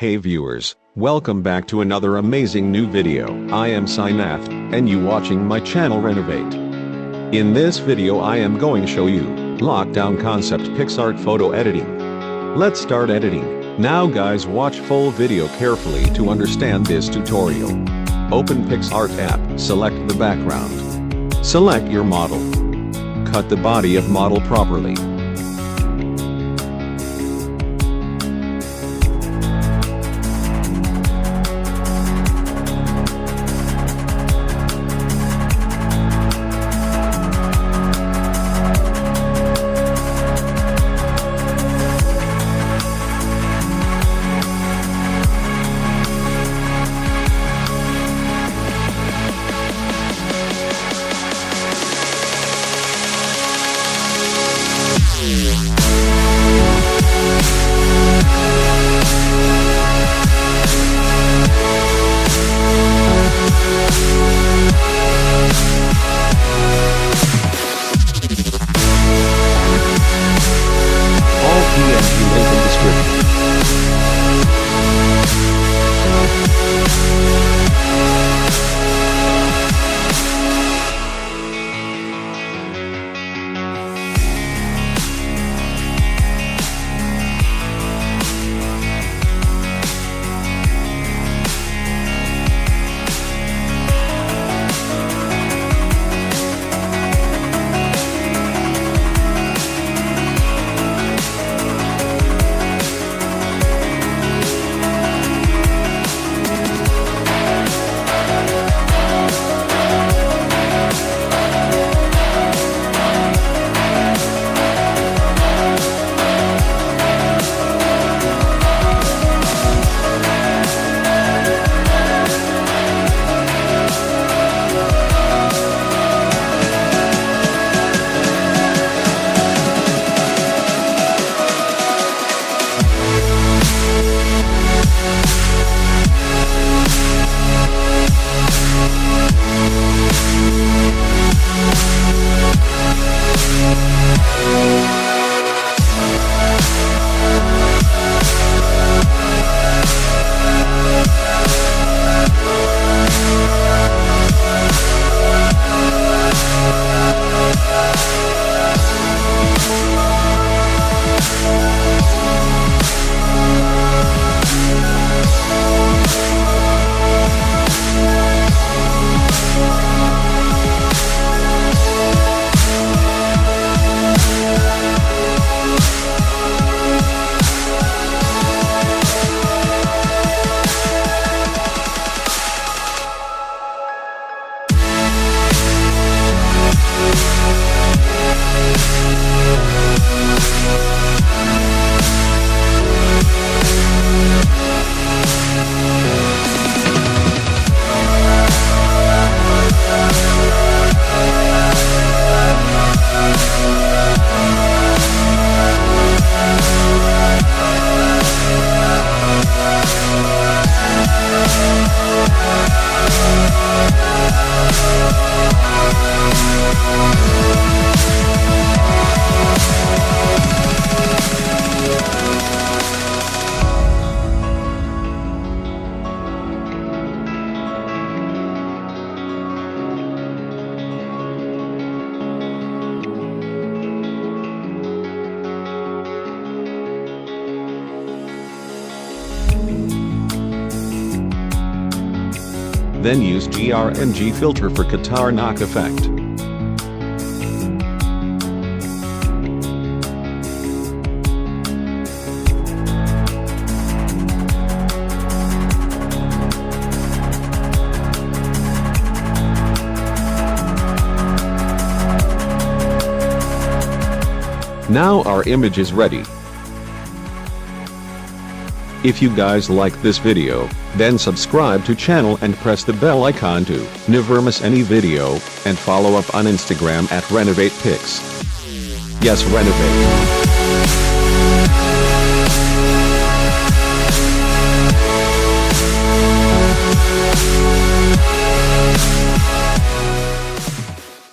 Hey viewers, welcome back to another amazing new video. I am Sinath, and you watching my channel Renovate. In this video I am going to show you lockdown concept PicsArt photo editing. Let's start editing. Now guys, watch full video carefully to understand this tutorial. Open PicsArt app, select the background. Select your model. Cut the body of model properly. Then use GRNG filter for guitar knock effect. Now our image is ready. If you guys like this video, then subscribe to channel and press the bell icon to never miss any video, and follow up on Instagram at Renovate Pics. Yes, Renovate.